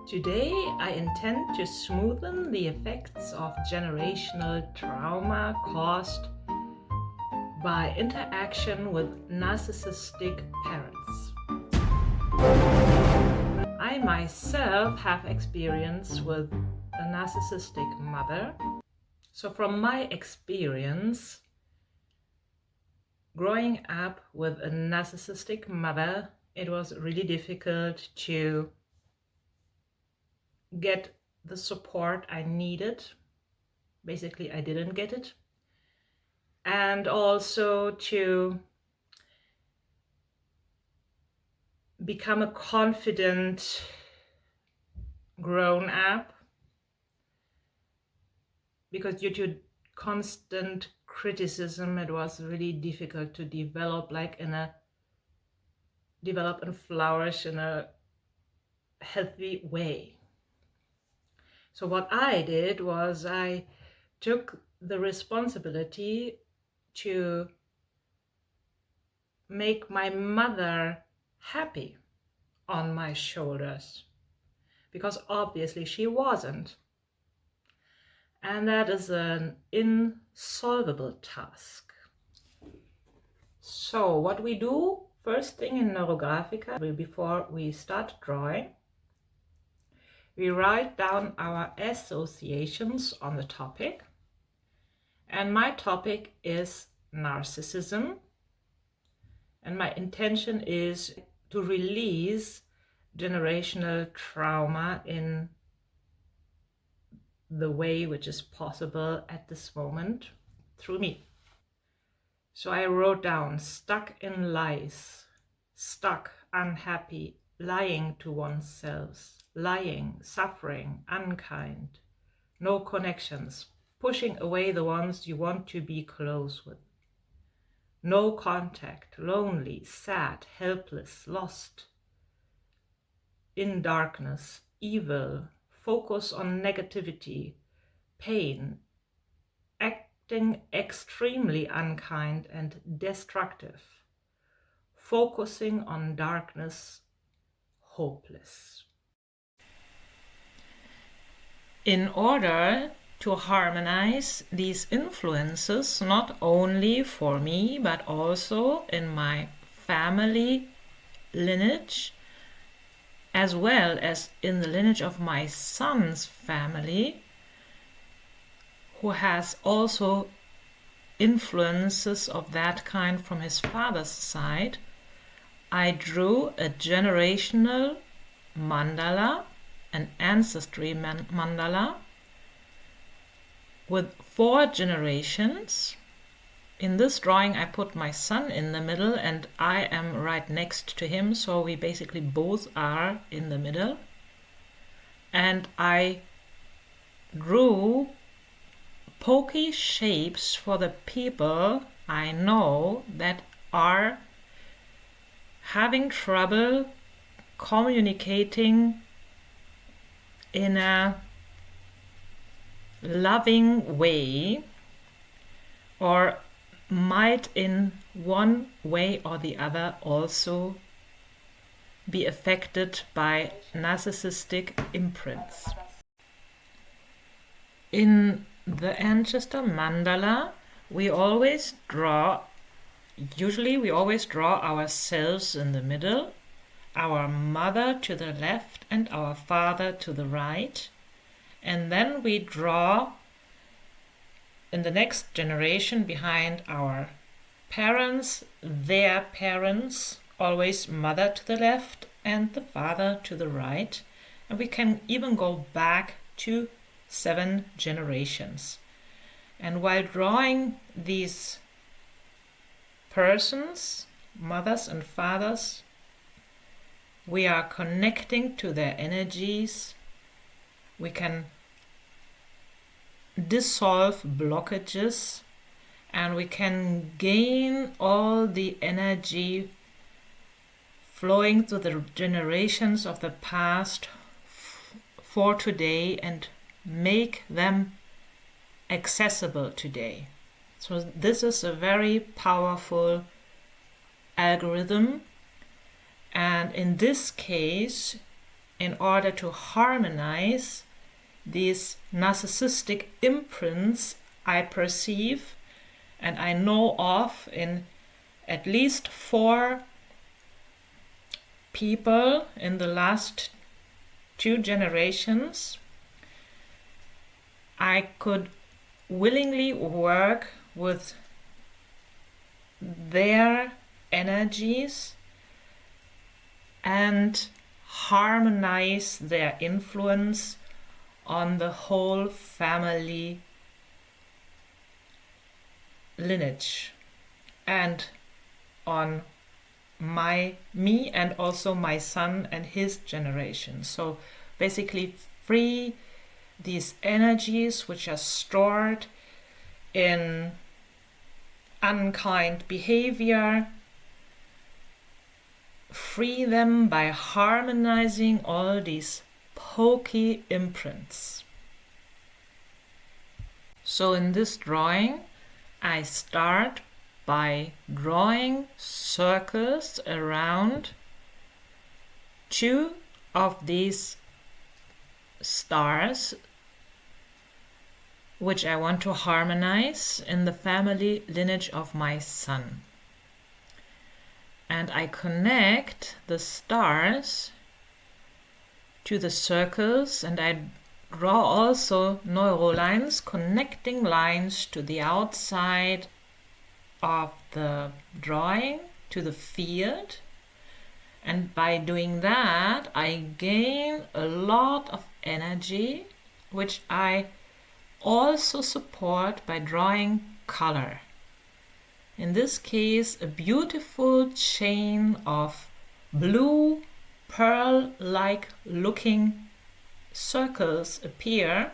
Today I intend to smoothen the effects of generational trauma caused by interaction with narcissistic parents. I myself have experience with a narcissistic mother. So from my experience, growing up with a narcissistic mother, it was really difficult to get the support I needed. Basically, I didn't get it. And also to become a confident grown up, because due to constant criticism, it was really difficult to develop and flourish in a healthy way. So what I did was I took the responsibility to make my mother happy on my shoulders, because obviously she wasn't. And that is an insolvable task. So what we do first thing in NEUROGRAPHICA, before we start drawing, we write down our associations on the topic. And my topic is narcissism. And my intention is to release generational trauma in the way which is possible at this moment through me. So I wrote down stuck in lies, stuck, unhappy, lying to oneself, lying, suffering, unkind, no connections, pushing away the ones you want to be close with, no contact, lonely, sad, helpless, lost, in darkness, evil, focus on negativity, pain, acting extremely unkind and destructive, focusing on darkness, hopeless. In order to harmonize these influences, not only for me, but also in my family lineage, as well as in the lineage of my son's family, who has also influences of that kind from his father's side, I drew a generational mandala, an ancestry mandala, with 4 generations. In this drawing I put my son in the middle and I am right next to him, so we basically both are in the middle. And I drew pokey shapes for the people I know that are having trouble communicating in a loving way, or might in one way or the other also be affected by narcissistic imprints. In the ancestor mandala, we always draw ourselves in the middle, our mother to the left and our father to the right, and then we draw in the next generation behind our parents, their parents, always mother to the left and the father to the right. And we can even go back to 7 generations. And while drawing these persons, mothers and fathers, we are connecting to their energies. We can dissolve blockages, and we can gain all the energy flowing through the generations of the past for today and make them accessible today. So this is a very powerful algorithm, and in this case in order to harmonize these narcissistic imprints I perceive and I know of in at least 4 people in the last 2 generations. I could willingly work with their energies and harmonize their influence on the whole family lineage and on me and also my son and his generation. So basically free these energies which are stored in unkind behavior, free them by harmonizing all these pokey imprints. So in this drawing, I start by drawing circles around 2 of these stars, which I want to harmonize in the family lineage of my son. And I connect the stars to the circles, and I draw also neurolines, connecting lines to the outside of the drawing, to the field. And by doing that, I gain a lot of energy, which I also support by drawing color. In this case, a beautiful chain of blue, pearl-like looking circles appear,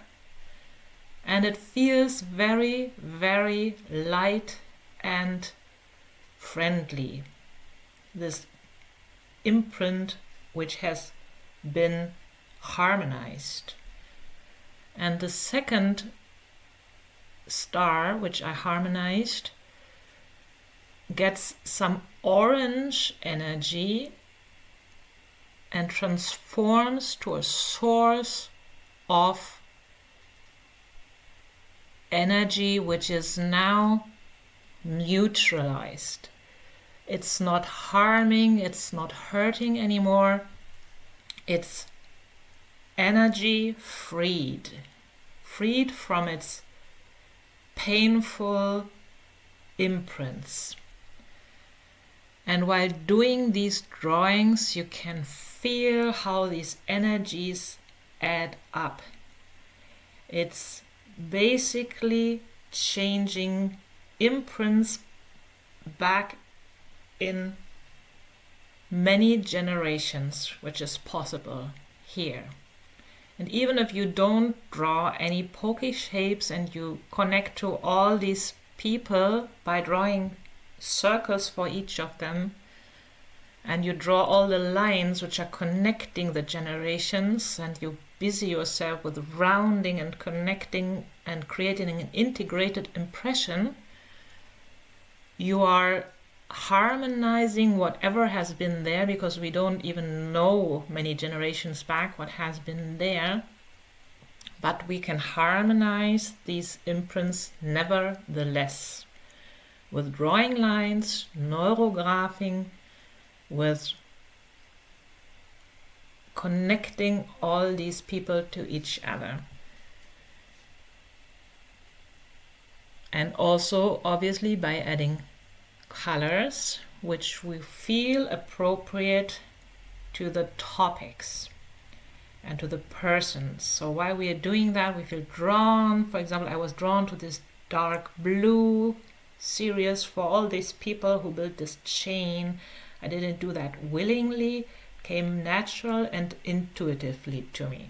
and it feels very, very light and friendly. This imprint which has been harmonized. And the second star which I harmonized gets some orange energy and transforms to a source of energy which is now neutralized. It's not harming, it's not hurting anymore. It's energy freed from its painful imprints. And while doing these drawings, you can feel how these energies add up. It's basically changing imprints back in many generations, which is possible here. And even if you don't draw any pokey shapes and you connect to all these people by drawing circles for each of them, and you draw all the lines which are connecting the generations, and you busy yourself with rounding and connecting and creating an integrated impression, you are harmonizing whatever has been there, because we don't even know many generations back what has been there, but we can harmonize these imprints nevertheless with drawing lines, neurographing, with connecting all these people to each other. And also obviously by adding colors which we feel appropriate to the topics and to the persons. So while we are doing that, we feel drawn. For example, I was drawn to this dark blue series for all these people who built this chain. I didn't do that willingly, it came natural and intuitively to me.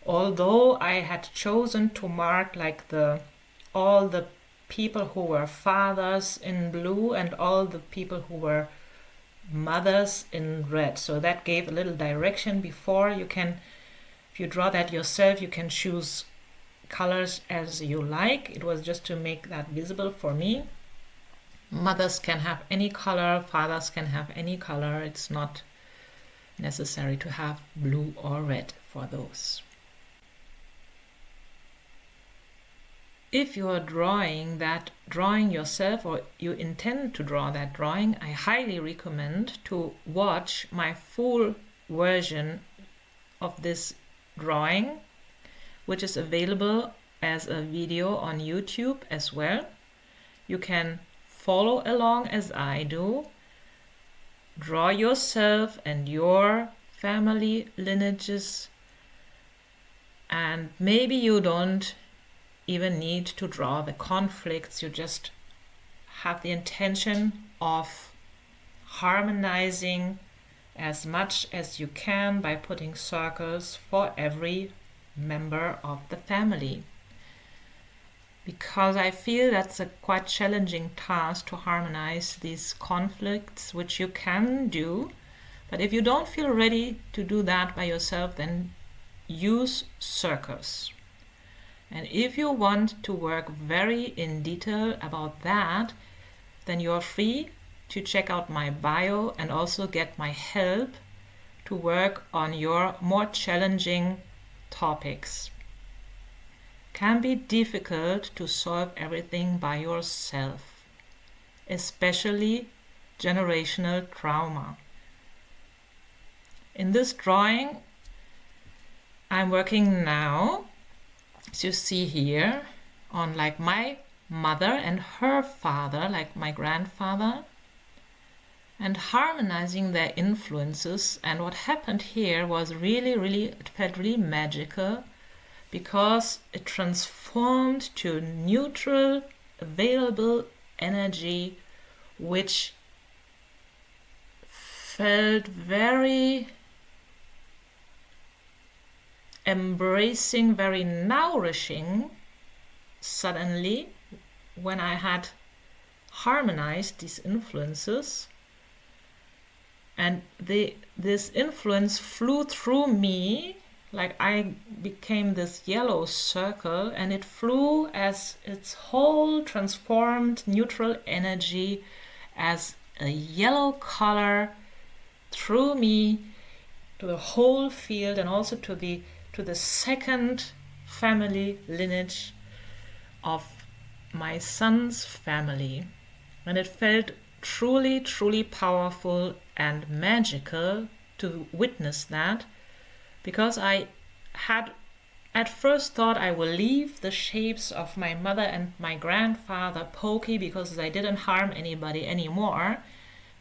Although I had chosen to mark like all the people who were fathers in blue and all the people who were mothers in red. So that gave a little direction before. You can, if you draw that yourself, you can choose colors as you like. It was just to make that visible for me. Mothers can have any color, fathers can have any color. It's not necessary to have blue or red for those. If you are drawing that drawing yourself, or you intend to draw that drawing, I highly recommend to watch my full version of this drawing, which is available as a video on YouTube as well. You can follow along as I do. Draw yourself and your family lineages, and maybe you don't even need to draw the conflicts. You just have the intention of harmonizing as much as you can by putting circles for every member of the family. Because I feel that's a quite challenging task to harmonize these conflicts, which you can do. But if you don't feel ready to do that by yourself, then use circles. And if you want to work very in detail about that, then you're free to check out my bio and also get my help to work on your more challenging topics. Can be difficult to solve everything by yourself, especially generational trauma. In this drawing, I'm working now, as you see here, on like my mother and her father, like my grandfather, and harmonizing their influences. And what happened here was it felt really magical, because it transformed to neutral, available energy, which felt very embracing, very nourishing suddenly when I had harmonized these influences. And this influence flew through me, like I became this yellow circle, and it flew as its whole transformed neutral energy as a yellow color through me to the whole field, and also to the second family lineage of my son's family. And it felt truly, truly powerful and magical to witness that, because I had at first thought I will leave the shapes of my mother and my grandfather pokey because they didn't harm anybody anymore.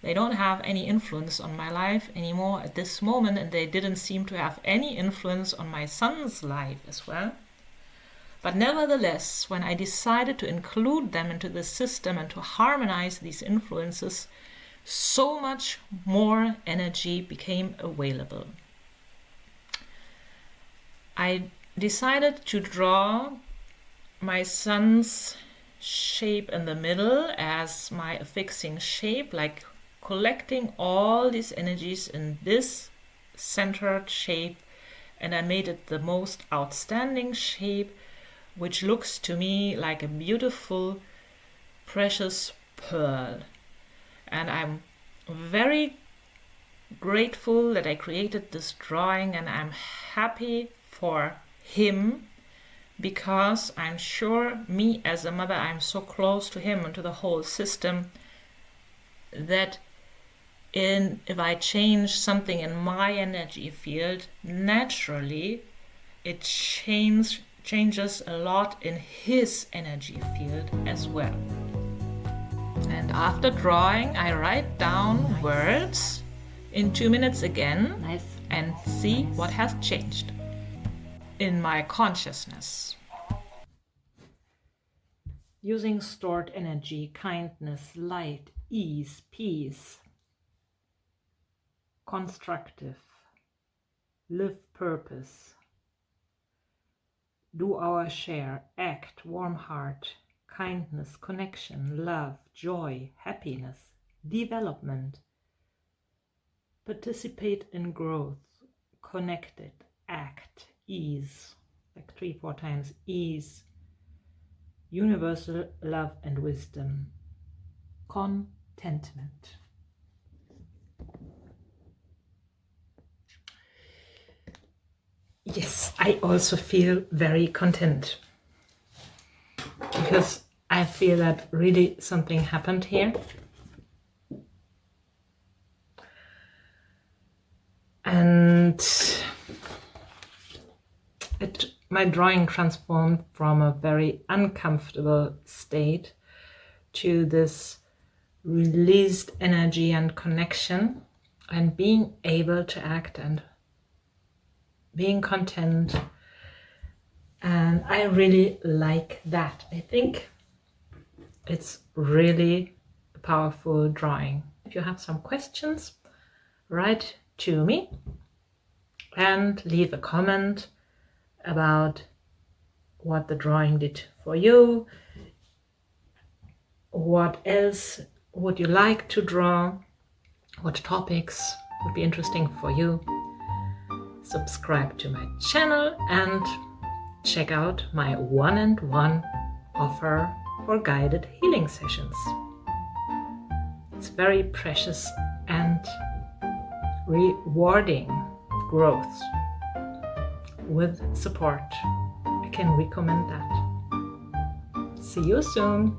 They don't have any influence on my life anymore at this moment, and they didn't seem to have any influence on my son's life as well. But nevertheless, when I decided to include them into the system and to harmonize these influences, so much more energy became available. I decided to draw my son's shape in the middle as my affixing shape, like collecting all these energies in this centered shape, and I made it the most outstanding shape, which looks to me like a beautiful, precious pearl. And I'm very grateful that I created this drawing, and I'm happy for him, because I'm sure, me as a mother, I'm so close to him and to the whole system, that if I change something in my energy field, naturally it changes a lot in his energy field as well. And after drawing, I write down words in 2 minutes again and see what has changed in my consciousness. Using stored energy, kindness, light, ease, peace, constructive, live purpose, do our share, act, warm heart, kindness, connection, love, joy, happiness, development, participate in growth, connected, act, ease, like 3-4 times, ease, universal love and wisdom, contentment. Yes, I also feel very content because I feel that really something happened here. And my drawing transformed from a very uncomfortable state to this released energy and connection, and being able to act and being content. And I really like that. I think it's really a powerful drawing. If you have some questions, write to me and leave a comment about what the drawing did for you. What else would you like to draw? What topics would be interesting for you? Subscribe to my channel and check out my one-on-one offer for guided healing sessions. It's very precious and rewarding growth with support. I can recommend that. See you soon.